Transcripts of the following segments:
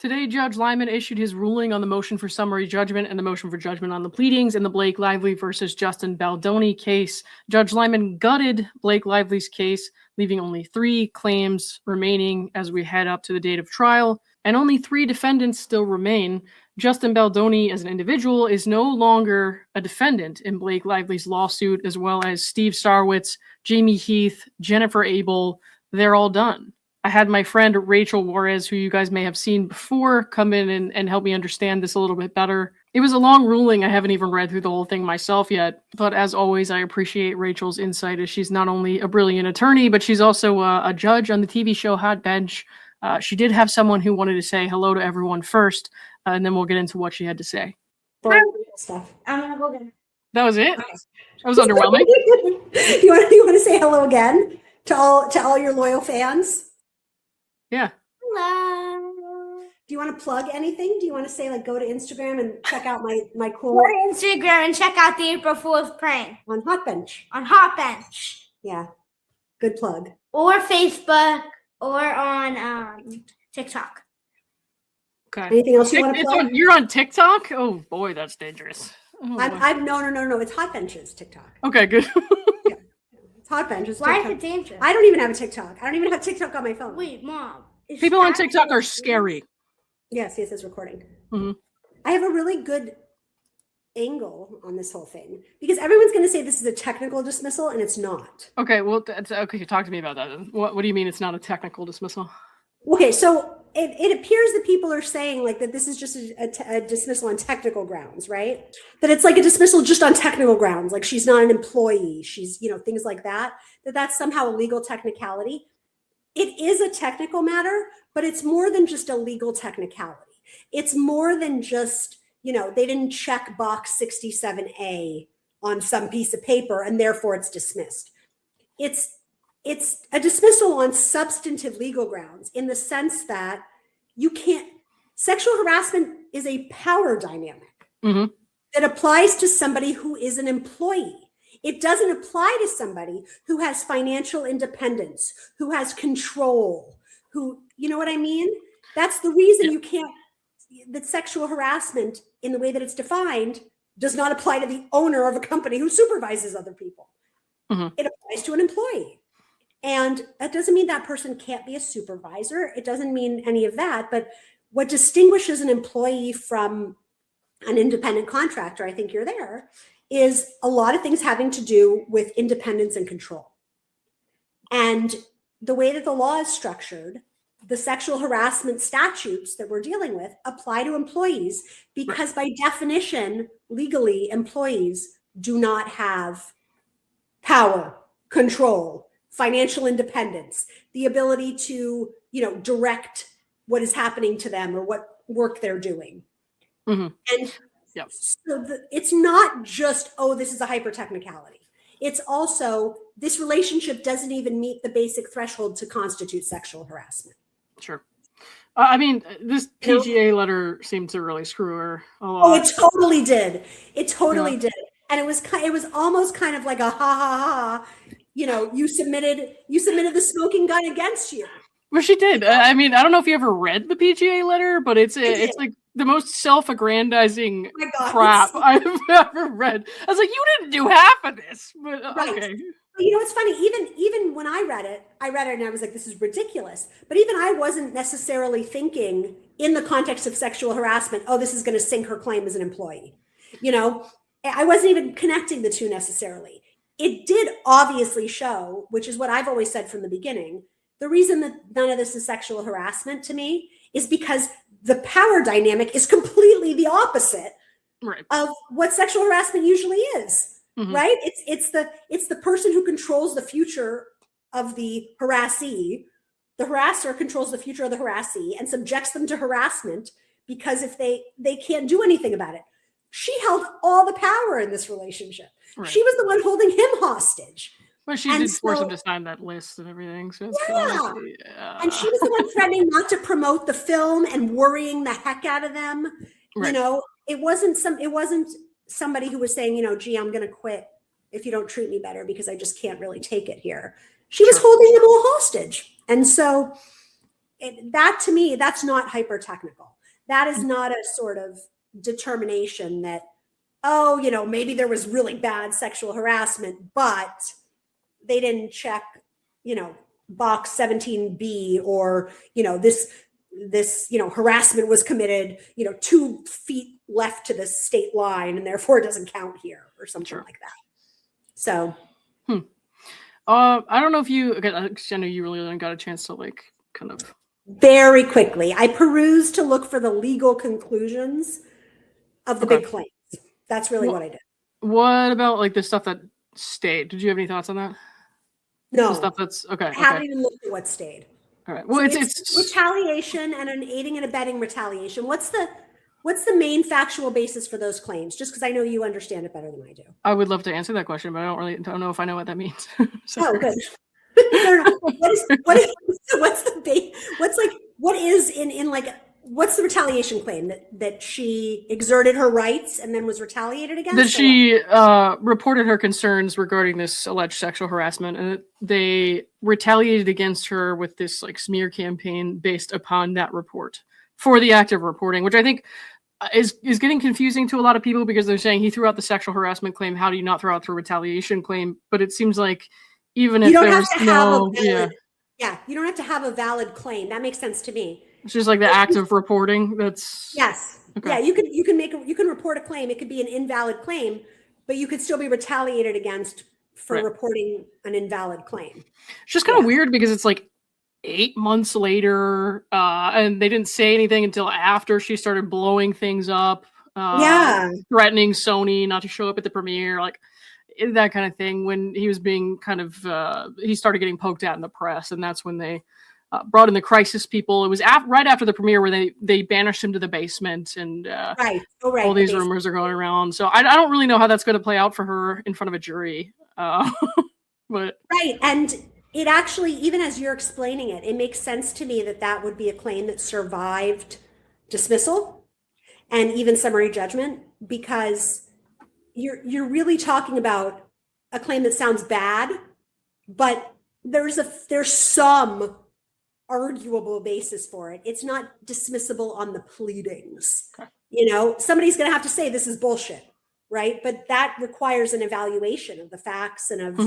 Today, Judge Liman issued his ruling on the motion for summary judgment and the motion for judgment on the pleadings in the Blake Lively versus Justin Baldoni case. Judge Liman gutted Blake Lively's case, leaving only 3 claims remaining as we head up to the date of trial, and only 3 defendants still remain. Justin Baldoni, as an individual, is no longer a defendant in Blake Lively's lawsuit, as well as Steve Sarwitz, Jamie Heath, Jennifer Abel. They're all done. I had my friend Rachel Juarez, who you guys may have seen before, come in and help me understand this a little bit better. It was a long ruling. I haven't even read through the whole thing myself yet. But as always, I appreciate Rachel's insight, as she's not only a brilliant attorney, but she's also a judge on the TV show Hot Bench. She did have someone who wanted to say hello to everyone first, and then we'll get into what she had to say. Stuff. I'm gonna go again. That was it? That was underwhelming. You want to say hello again to all your loyal fans? Yeah. Hello. Do you want to plug anything? Do you want to say, like, go to Instagram and check out my cool... Go to Instagram and check out the April Fool's prank. On Hot Bench. On Hot Bench. Yeah. Good plug. Or Facebook. Or on TikTok. Okay. Anything else you want to plug? You're on TikTok? Oh, boy, that's dangerous. Oh, No. It's Hot Bench's TikTok. Okay, good. Yeah. It's Hot Bench's Why TikTok. is it dangerous? I don't even have a TikTok. I don't even have TikTok on my phone. Wait, Mom. People on TikTok are scary. Yes, it's recording. Mm-hmm. I have a really good angle on this whole thing because everyone's going to say this is a technical dismissal, and it's not. Okay, well, okay. Talk to me about that. What do you mean it's not a technical dismissal? Okay, so it appears that people are saying, like, that this is just a dismissal on technical grounds, right? That it's like a dismissal just on technical grounds, like she's not an employee, she's, things like that. That's somehow a legal technicality. It is a technical matter, but it's more than just a legal technicality. It's more than just, they didn't check box 67A on some piece of paper and therefore it's dismissed. It's a dismissal on substantive legal grounds in the sense that sexual harassment is a power dynamic that applies to somebody who is an employee. It doesn't apply to somebody who has financial independence, who has control, who, you know what I mean? That's the reason that sexual harassment in the way that it's defined does not apply to the owner of a company who supervises other people. It applies to an employee. And that doesn't mean that person can't be a supervisor. It doesn't mean any of that. But what distinguishes an employee from an independent contractor, I think you're there, is a lot of things having to do with independence and control. And the way that the law is structured, the sexual harassment statutes that we're dealing with apply to employees because by definition, legally, employees do not have power, control, financial independence, the ability to, direct what is happening to them or what work they're doing. And so it's not just, this is a hyper technicality. It's also, this relationship doesn't even meet the basic threshold to constitute sexual harassment. Sure. I mean, this PGA letter seemed to really screw her a lot. Oh, it totally did. It totally did. And it was almost kind of like a ha ha ha. You submitted the smoking gun against you. Well, she did. I mean, I don't know if you ever read the PGA letter, but it's like the most self-aggrandizing crap I've ever read. I was like, you didn't do half of this. But okay. But it's funny. Even when I read it and I was like, this is ridiculous. But even I wasn't necessarily thinking in the context of sexual harassment, this is going to sink her claim as an employee. I wasn't even connecting the two necessarily. It did obviously show, which is what I've always said from the beginning, the reason that none of this is sexual harassment to me is because the power dynamic is completely the opposite of what sexual harassment usually is, right? It's the person who controls the future of the harassee. The harasser controls the future of the harassee and subjects them to harassment because if they can't do anything about it. She held all the power in this relationship. Right. She was the one holding him hostage. Well, she did force him to sign that list and everything. So and she was the one threatening not to promote the film and worrying the heck out of them. Right. It wasn't somebody who was saying, gee, I'm going to quit if you don't treat me better because I just can't really take it here. She was holding them all hostage. And so that to me, that's not hyper technical. That is not a sort of determination that, oh, maybe there was really bad sexual harassment, but they didn't check, box 17B, or, this harassment was committed, 2 feet left to the state line, and therefore it doesn't count here, or something like that. So. I don't know if you, I know you really only got a chance to kind of. Very quickly, I perused to look for the legal conclusions of the big claims. That's really what I did. What about the stuff that stayed? Did you have any thoughts on that? No. The stuff that's okay. I haven't even looked at what stayed. All right. Well, so it's retaliation and an aiding and abetting retaliation. What's the main factual basis for those claims? Just because I know you understand it better than I do. I would love to answer that question, but I don't know if I know what that means. Oh, good. What's the retaliation claim that she exerted her rights and then was retaliated against? That she reported her concerns regarding this alleged sexual harassment, and they retaliated against her with this smear campaign based upon that report for the act of reporting, which I think is getting confusing to a lot of people, because they're saying he threw out the sexual harassment claim. How do you not throw out the retaliation claim? But it seems like even if there's no, you don't have to have a valid claim. That makes sense to me. It's just the act of reporting. That's yes. Okay. Yeah, you can report a claim. It could be an invalid claim, but you could still be retaliated against for reporting an invalid claim. It's just kind of weird, because it's 8 months later, and they didn't say anything until after she started blowing things up. Threatening Sony not to show up at the premiere, that kind of thing. When he was being he started getting poked at in the press, and that's when they brought in the crisis people. It was right after the premiere where they banished him to the basement, and all these rumors are going around. So I don't really know how that's going to play out for her in front of a jury. But and it actually, even as you're explaining it, it makes sense to me that would be a claim that survived dismissal and even summary judgment, because you're really talking about a claim that sounds bad, but there's some arguable basis for it. It's not dismissible on the pleadings. Okay. Somebody's going to have to say this is bullshit, right? But that requires an evaluation of the facts and of,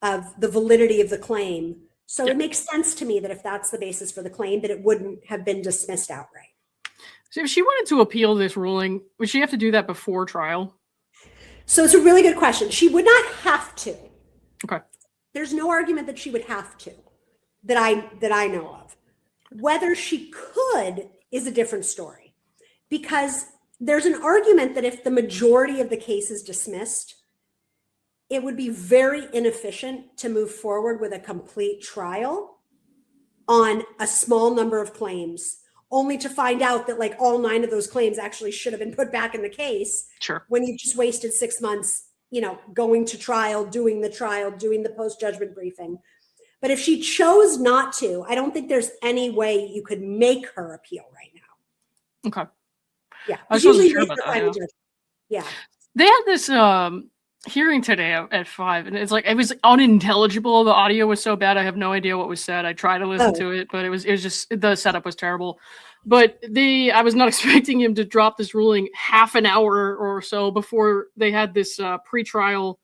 of the validity of the claim. So it makes sense to me that if that's the basis for the claim, that it wouldn't have been dismissed outright. So if she wanted to appeal this ruling, would she have to do that before trial? So it's a really good question. She would not have to. Okay. There's no argument that she would have to, that I know of. Whether she could is a different story, because there's an argument that if the majority of the case is dismissed, it would be very inefficient to move forward with a complete trial on a small number of claims, only to find out that all 9 of those claims actually should have been put back in the case. Sure. When you've just wasted 6 months, going to trial, doing the post-judgment briefing. But if she chose not to, I don't think there's any way you could make her appeal right now. Okay. Yeah. I was usually sure about that. Yeah. They had this hearing today at 5, and it's it was unintelligible. The audio was so bad, I have no idea what was said. I tried to listen to it, but it was just, the setup was terrible. But I was not expecting him to drop this ruling half an hour or so before they had this pretrial,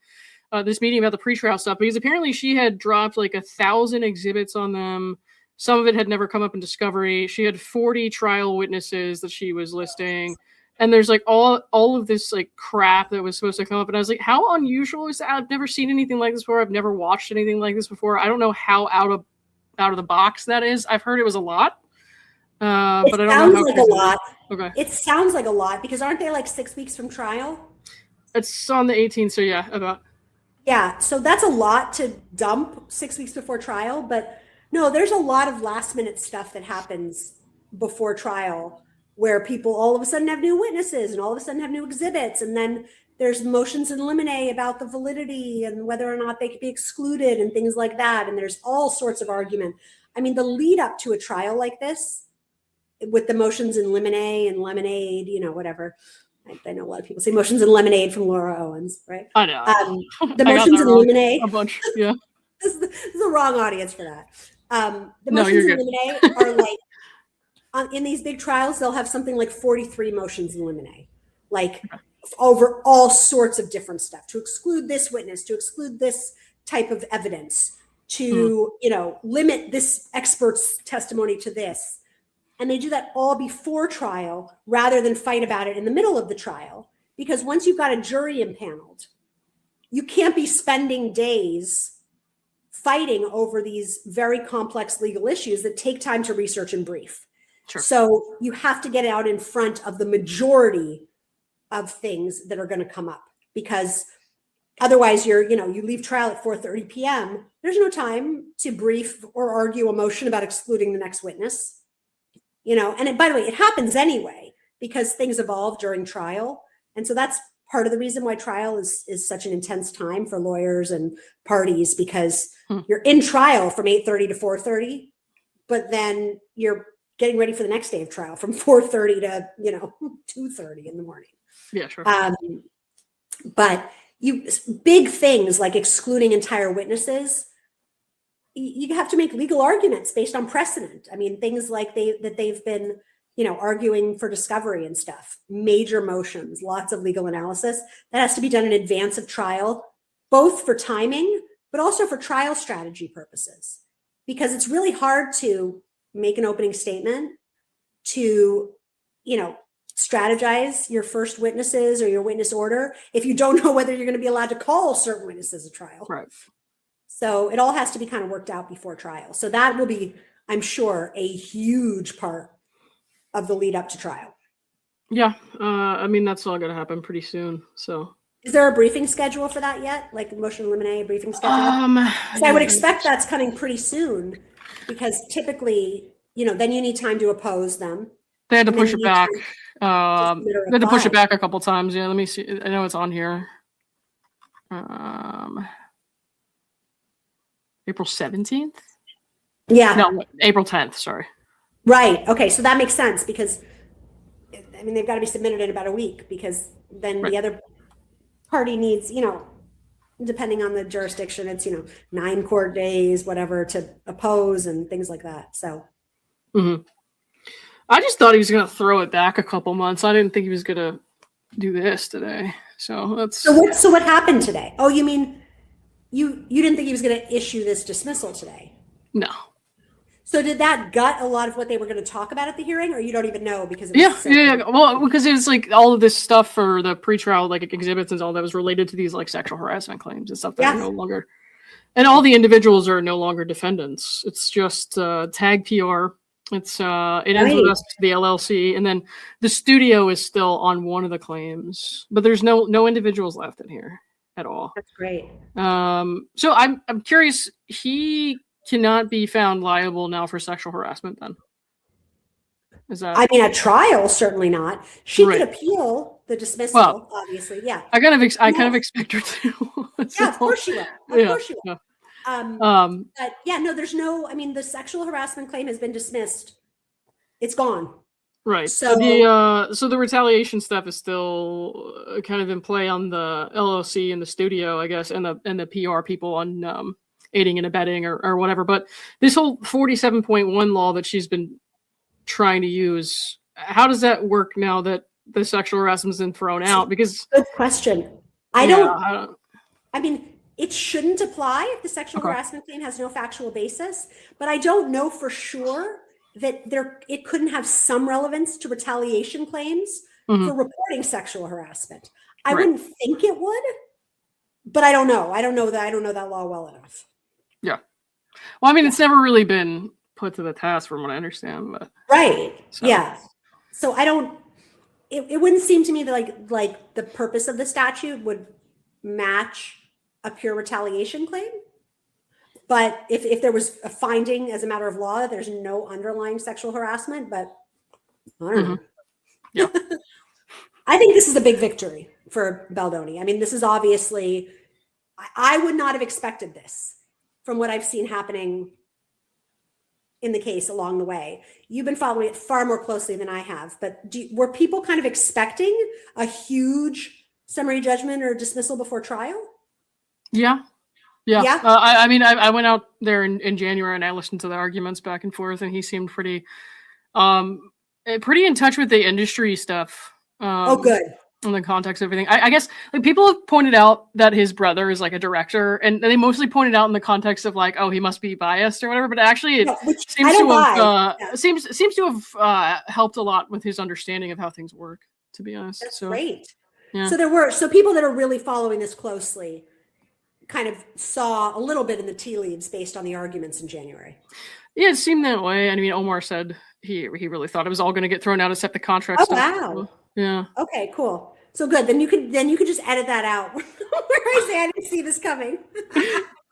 this meeting about the pretrial stuff, because apparently she had dropped 1,000 exhibits on them. Some of it had never come up in discovery. She had 40 trial witnesses that she was listing. And there's all of this crap that was supposed to come up. And I was like, how unusual is that? I've never seen anything like this before. I've never watched anything like this before. I don't know how out of the box that is. I've heard it was a lot. But I don't know how it sounds like a lot. Okay. It sounds like a lot, because aren't they 6 weeks from trial? It's on the 18th. So yeah, about. Yeah. So that's a lot to dump 6 weeks before trial. But no, there's a lot of last minute stuff that happens before trial, where people all of a sudden have new witnesses and all of a sudden have new exhibits. And then there's motions in limine about the validity and whether or not they could be excluded and things like that. And there's all sorts of argument. I mean, the lead up to a trial like this, with the motions in limine and lemonade, whatever. I know a lot of people say motions in lemonade from Laura Owens, right? I know. The motions in lemonade. A bunch, yeah. This is the wrong audience for that. The No, motions you're in good. limine are like, in these big trials, they'll have something like 43 motions in limine, like over all sorts of different stuff, to exclude this witness, to exclude this type of evidence, to, limit this expert's testimony to this. And they do that all before trial rather than fight about it in the middle of the trial. Because once you've got a jury impaneled, you can't be spending days fighting over these very complex legal issues that take time to research and brief. Sure. So you have to get out in front of the majority of things that are going to come up, because otherwise you leave trial at 4:30 p.m. There's no time to brief or argue a motion about excluding the next witness. And by the way, it happens anyway because things evolve during trial. And so that's part of the reason why trial is such an intense time for lawyers and parties, because you're in trial from 8:30 to 4:30, but then you're getting ready for the next day of trial from 4:30 to 2:30 in the morning. Yeah, sure. But big things like excluding entire witnesses, you have to make legal arguments based on precedent. I mean, things like they've been, arguing for discovery and stuff, major motions, lots of legal analysis that has to be done in advance of trial, both for timing, but also for trial strategy purposes, because it's really hard to make an opening statement, to, strategize your first witnesses or your witness order if you don't know whether you're going to be allowed to call certain witnesses at trial. Right. So it all has to be kind of worked out before trial. So that will be, I'm sure, a huge part of the lead up to trial. Yeah. That's all going to happen pretty soon. So is there a briefing schedule for that yet? Like a motion eliminate briefing schedule? So I would expect that's coming pretty soon, because typically, then you need time to oppose them. They had to push it back. They had to push it back a couple times. Yeah, let me see. I know it's on here. April 17th? Yeah. No, April 10th, sorry. Right. Okay. So that makes sense, because they've got to be submitted in about a week, because then the other party needs, depending on the jurisdiction, it's, 9 court days, whatever, to oppose and things like that. So. Mm-hmm. I just thought he was going to throw it back a couple months. I didn't think he was going to do this today. So that's. So what happened today? Oh, you mean you didn't think he was going to issue this dismissal today? No. So did that gut a lot of what they were going to talk about at the hearing, or you don't even know because? Yeah. Well, because it was like all of this stuff for the pretrial, like exhibits and all that was related to these like sexual harassment claims and stuff that are no longer, and all the individuals are no longer defendants. It's just tag PR. It ends with us, the LLC, and then the studio is still on one of the claims, but there's no individuals left in here at all. That's great. So I'm curious. He cannot be found liable now for sexual harassment. Then is that? At trial, certainly not. She could appeal the dismissal. Obviously, yeah. I kind of expect her to. Yeah, of course she will. Of course she will. Yeah. But there's no. The sexual harassment claim has been dismissed. It's gone. Right. So the retaliation stuff is still kind of in play on the LLC and the studio, I guess, and the PR people on aiding and abetting or whatever. But this whole 47.1 law that she's been trying to use, how does that work now that the sexual harassment's been thrown out? Because good question. It shouldn't apply if the sexual harassment claim has no factual basis, but I don't know for sure that it couldn't have some relevance to retaliation claims for reporting sexual harassment. I wouldn't think it would, but I don't know. I don't know that law well enough. Yeah. Well, it's never really been put to the task from what I understand, but yeah. So I don't. It wouldn't seem to me that like the purpose of the statute would match a pure retaliation claim. But if there was a finding as a matter of law that there's no underlying sexual harassment, but I don't know. Yeah. I think this is a big victory for Baldoni. This is obviously, I would not have expected this from what I've seen happening in the case along the way. You've been following it far more closely than I have, but were people kind of expecting a huge summary judgment or dismissal before trial? Yeah. Yeah. Yeah? I mean, I went out there in January and I listened to the arguments back and forth, and he seemed pretty in touch with the industry stuff. Oh, good. In the context of everything. I guess like people have pointed out that his brother is like a director, and they mostly pointed out in the context of like, oh, he must be biased or whatever. But actually, it No, which seems I to don't have buy. Yeah. seems to have helped a lot with his understanding of how things work. To be honest, That's so great. yeah. So people that are really following this closely kind of saw a little bit in the tea leaves based on the arguments in January. Yeah, it seemed that way. I mean, Omar said he really thought it was all going to get thrown out except the contract Oh, stuff. wow. So, yeah. Okay, cool. So good. Then you could just edit that out. Where I say I didn't see this coming.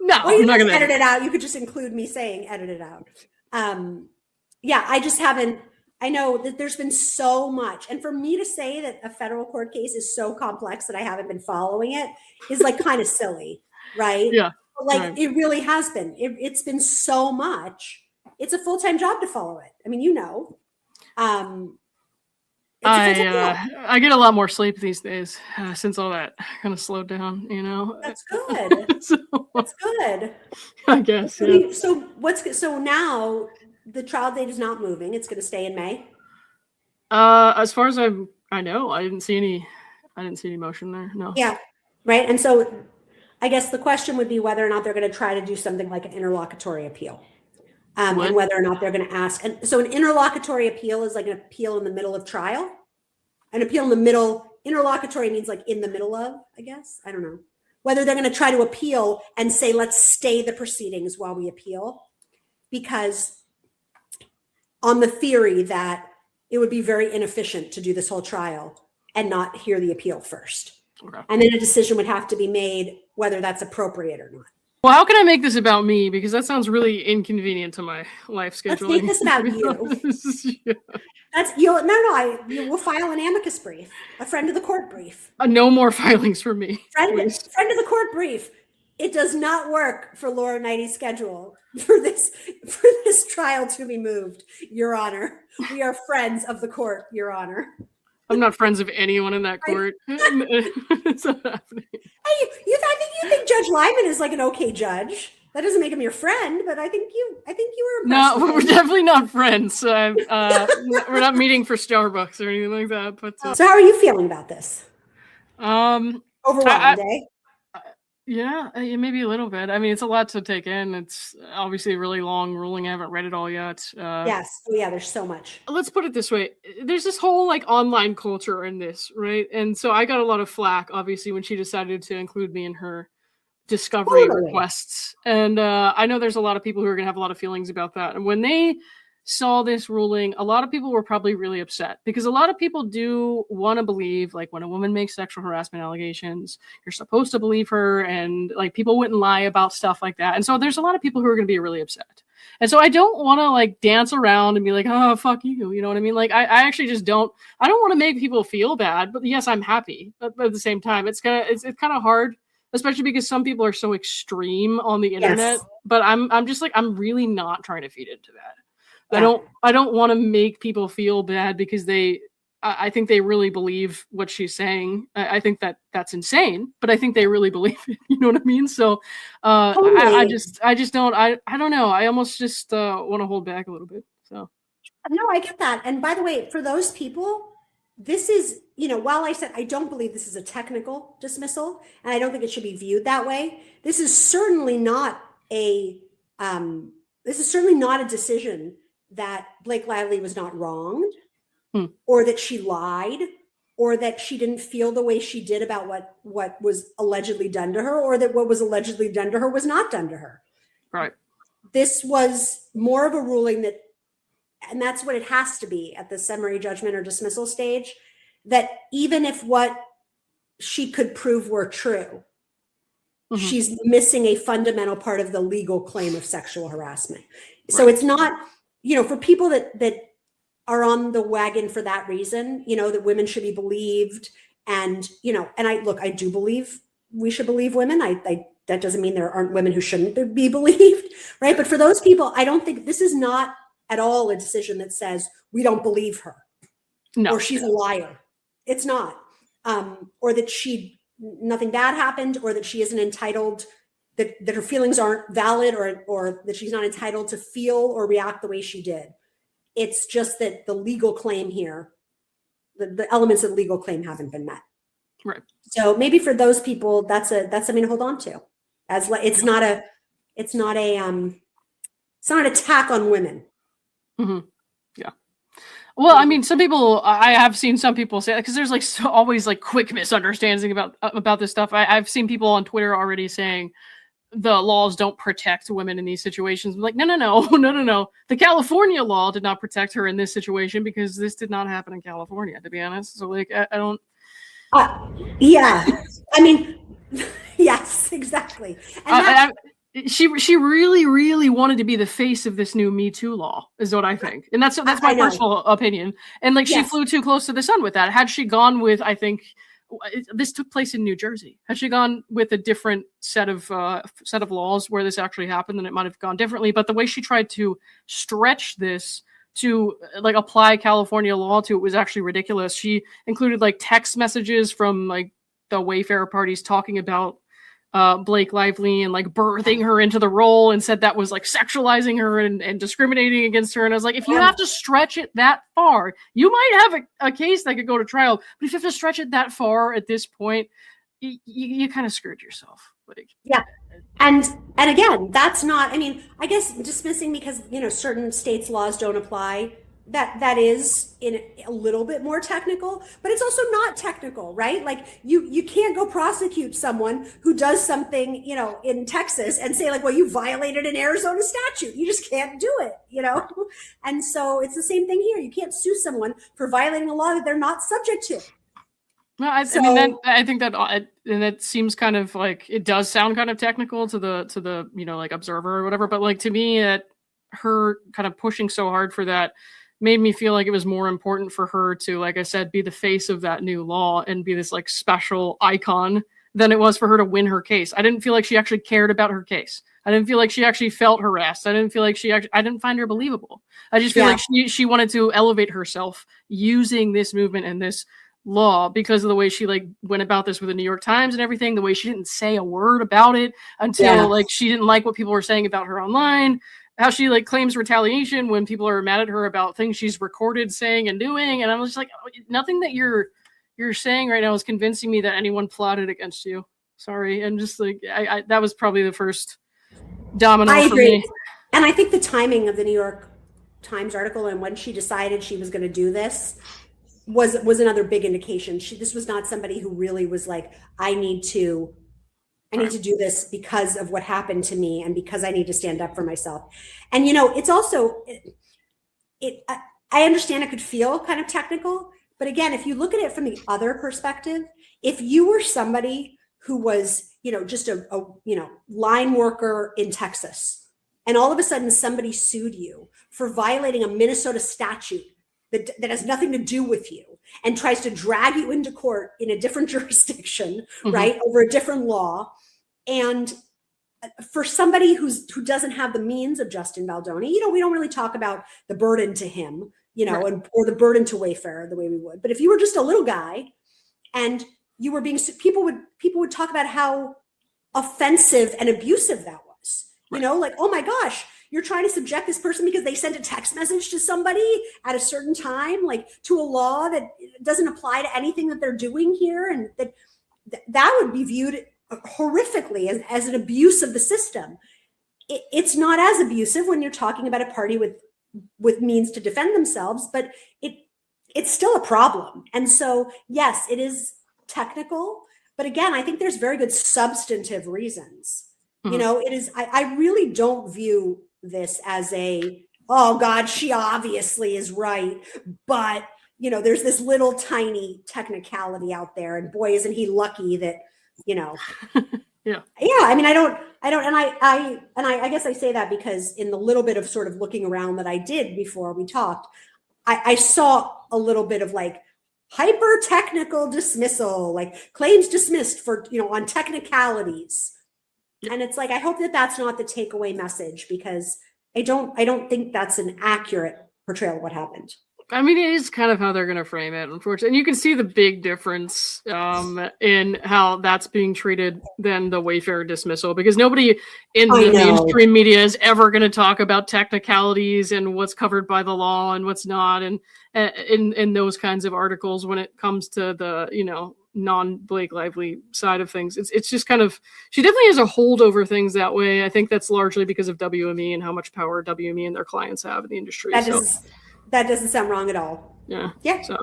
No, Well, you I'm not can going edit it out. You could just include me saying edit it out. Yeah, I just haven't. I know that there's been so much, and for me to say that a federal court case is so complex that I haven't been following it is like kind of silly, right? Yeah. But like right. it really has been. It's been so much. It's a full-time job to follow it. I mean, you know. I get a lot more sleep these days since all that kind of slowed down, you know. That's good. So, That's good. I guess. Yeah. So now the trial date is not moving. It's going to stay in May. As far as I know, I didn't see any motion there. No. Yeah. Right. And so I guess the question would be whether or not they're going to try to do something like an interlocutory appeal. And whether or not they're going to ask. And so an interlocutory appeal is like an appeal in the middle of trial. An appeal in the middle, interlocutory means like in the middle of, I guess. I don't know. Whether they're going to try to appeal and say, let's stay the proceedings while we appeal. Because on the theory that it would be very inefficient to do this whole trial and not hear the appeal first. Okay. And then a decision would have to be made whether that's appropriate or not. Well, how can I make this about me? Because that sounds really inconvenient to my life scheduling. Let's make this about you. Yeah. We'll file an amicus brief, a friend of the court brief. No more filings for me. Friend of the court brief. It does not work for Laura Neidigh's schedule for this trial to be moved, Your Honor. We are friends of the court, Your Honor. I'm not friends of anyone in that court. It's not happening. I think you think Judge Liman is like an okay judge. That doesn't make him your friend, but I think you were impressed. No, we're definitely not friends. We're not meeting for Starbucks or anything like that. But so how are you feeling about this? Overwhelmed, eh? Yeah, maybe a little bit. I mean, it's a lot to take in. It's obviously a really long ruling. I haven't read it all yet. Yes. Oh, yeah, there's so much. Let's put it this way. There's this whole like online culture in this, right? And so I got a lot of flack, obviously, when she decided to include me in her discovery requests. And I know there's a lot of people who are going to have a lot of feelings about that. And when they saw this ruling, a lot of people were probably really upset because a lot of people do want to believe, like, when a woman makes sexual harassment allegations, you're supposed to believe her, and like people wouldn't lie about stuff like that. And so there's a lot of people who are going to be really upset. And so I don't want to like dance around and be like, oh, fuck you. You know what I mean? Like, I actually just don't want to make people feel bad, but yes, I'm happy. But at the same time, it's kind of hard, especially because some people are so extreme on the internet. Yes. But I'm just like, I'm really not trying to feed into that. Yeah. I don't want to make people feel bad because I think they really believe what she's saying. I think that's insane, but I think they really believe it. You know what I mean? So I just don't know. I almost just want to hold back a little bit. So no, I get that. And by the way, for those people, this is, while I said I don't believe this is a technical dismissal, and I don't think it should be viewed that way, this is certainly not a decision that Blake Lively was not wronged, or that she lied, or that she didn't feel the way she did about what was allegedly done to her, or that what was allegedly done to her was not done to her. Right. This was more of a ruling and that's what it has to be at the summary judgment or dismissal stage, that even if what she could prove were true, she's missing a fundamental part of the legal claim of sexual harassment. So it's not, for people that are on the wagon for that reason, that women should be believed. And, and I do believe we should believe women. That doesn't mean there aren't women who shouldn't be believed, right? But for those people, I don't think this is not at all a decision that says we don't believe her, or she's a liar. It's not, or that nothing bad happened, or that she isn't entitled that her feelings aren't valid or that she's not entitled to feel or react the way she did. It's just that the legal claim here, the elements of the legal claim haven't been met. Right. So maybe for those people, that's something to hold on to. As it's not an attack on women. Mm-hmm. Yeah. Well, I mean, I have seen some people say, because there's like always like quick misunderstanding about this stuff. I've seen people on Twitter already saying the laws don't protect women in these situations. I'm like, no. The California law did not protect her in this situation because this did not happen in California, to be honest. So like, I don't. Yeah. I mean, yes, exactly. And she really, really wanted to be the face of this new Me Too law, is what I think. And that's my personal opinion. And like, she flew too close to the sun with that. Had she gone with, I think this took place in New Jersey. Had she gone with a different set of laws where this actually happened, then it might have gone differently. But the way she tried to stretch this to like apply California law to it was actually ridiculous. She included like text messages from like the Wayfarer parties talking about Blake Lively and like birthing her into the role, and said that was like sexualizing her and discriminating against her. And I was like, if you have to stretch it that far, you might have a case that could go to trial. But if you have to stretch it that far at this point, you kind of screwed yourself. Like, yeah. And again, that's not, I mean, I guess dismissing because, certain states' laws don't apply, that is in a little bit more technical, but it's also not technical, right? Like you can't go prosecute someone who does something, in Texas and say like, well, you violated an Arizona statute. You just can't do it, And so it's the same thing here. You can't sue someone for violating a law that they're not subject to. No, I mean, I think that, and it seems kind of like, it does sound kind of technical to the like observer or whatever, but like to me, that her kind of pushing so hard for that made me feel like it was more important for her to, like I said, be the face of that new law and be this like special icon than it was for her to win her case. I didn't feel like she actually cared about her case. I didn't feel like she actually felt harassed. I didn't feel like I didn't find her believable. I just feel like she wanted to elevate herself using this movement and this law because of the way she like went about this with the New York Times and everything, the way she didn't say a word about it until like she didn't like what people were saying about her online, how she like claims retaliation when people are mad at her about things she's recorded saying and doing. And I'm just like, nothing that you're saying right now is convincing me that anyone plotted against you. Sorry. And just like, I that was probably the first domino for me. And I think the timing of the New York Times article and when she decided she was going to do this was another big indication. This was not somebody who really was like, I need to do this because of what happened to me and because I need to stand up for myself. And, it's also, I understand it could feel kind of technical, but again, if you look at it from the other perspective, if you were somebody who was, just a line worker in Texas, and all of a sudden somebody sued you for violating a Minnesota statute that has nothing to do with you and tries to drag you into court in a different jurisdiction, right, over a different law. And for somebody who doesn't have the means of Justin Baldoni, we don't really talk about the burden to him, or the burden to Wayfarer the way we would. But if you were just a little guy and you were being, people would talk about how offensive and abusive that was, like, oh my gosh, you're trying to subject this person because they sent a text message to somebody at a certain time, like to a law that doesn't apply to anything that they're doing here. And that would be viewed horrifically as an abuse of the system. It's not as abusive when you're talking about a party with means to defend themselves, but it's still a problem. And so, yes, it is technical, but again, I think there's very good substantive reasons. It is, I really don't view this as oh God, she obviously is right, but there's this little tiny technicality out there, and boy, isn't he lucky that, yeah. I mean, I guess I say that because in the little bit of sort of looking around that I did before we talked, I saw a little bit of like hyper technical dismissal, like claims dismissed for, on technicalities. And it's like, I hope that that's not the takeaway message, because I don't think that's an accurate portrayal of what happened. I mean, it is kind of how they're going to frame it, unfortunately. And you can see the big difference in how that's being treated than the Wayfarer dismissal, because nobody in the mainstream media is ever going to talk about technicalities and what's covered by the law and what's not, and in those kinds of articles when it comes to the, you know, non-Blake Lively side of things. It's just kind of, she definitely has a hold over things that way. I think that's largely because of WME and how much power WME and their clients have in the industry. That doesn't sound wrong at all. Yeah. Yeah. So,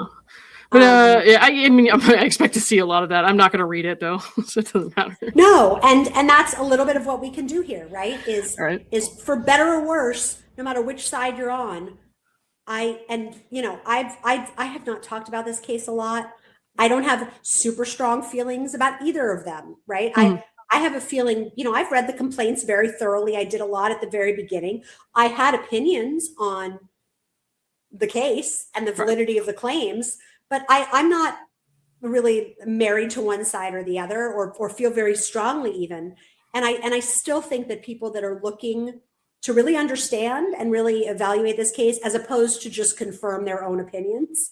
but yeah, I mean, I expect to see a lot of that. I'm not going to read it though, so it doesn't matter. No, and that's a little bit of what we can do here, right? Is for better or worse, no matter which side you're on. I have not talked about this case a lot. I don't have super strong feelings about either of them, right? Mm-hmm. I have a feeling, you know, I've read the complaints very thoroughly. I did a lot at the very beginning. I had opinions on the case and the validity of the claims, but I'm not really married to one side or the other, or feel very strongly even. And I still think that people that are looking to really understand and really evaluate this case, as opposed to just confirm their own opinions,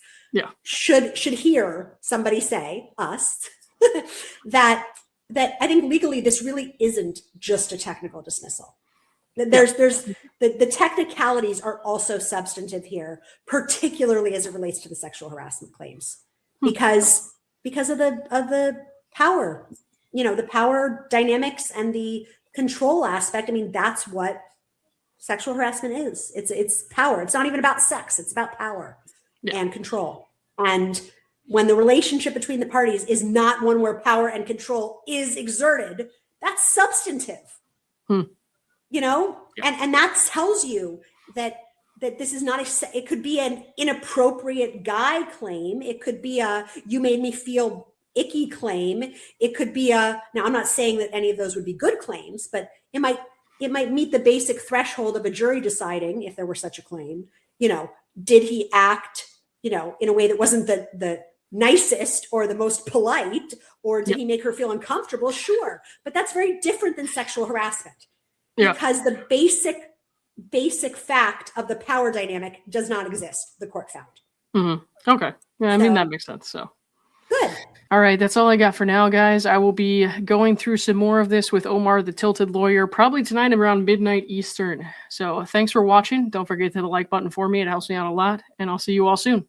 should hear somebody say, us, that I think legally this really isn't just a technical dismissal. There's the technicalities are also substantive here, particularly as it relates to the sexual harassment claims, because of the power, you know, the power dynamics and the control aspect. I mean, that's what sexual harassment is. It's power. It's not even about sex. It's about power and control. And when the relationship between the parties is not one where power and control is exerted, that's substantive. You know, and that tells you that this is not it could be an inappropriate guy claim. It could be a, you made me feel icky claim. It could be now I'm not saying that any of those would be good claims, but it might meet the basic threshold of a jury deciding, if there were such a claim, you know, did he act, you know, in a way that wasn't the nicest or the most polite, or did he make her feel uncomfortable? Sure. But that's very different than sexual harassment. Because the basic fact of the power dynamic does not exist, the court found. Mm-hmm. Okay. Yeah, I mean, that makes sense. So good. All right. That's all I got for now, guys. I will be going through some more of this with Omar, the Tilted Lawyer, probably tonight around midnight Eastern. So thanks for watching. Don't forget to hit the like button for me. It helps me out a lot. And I'll see you all soon.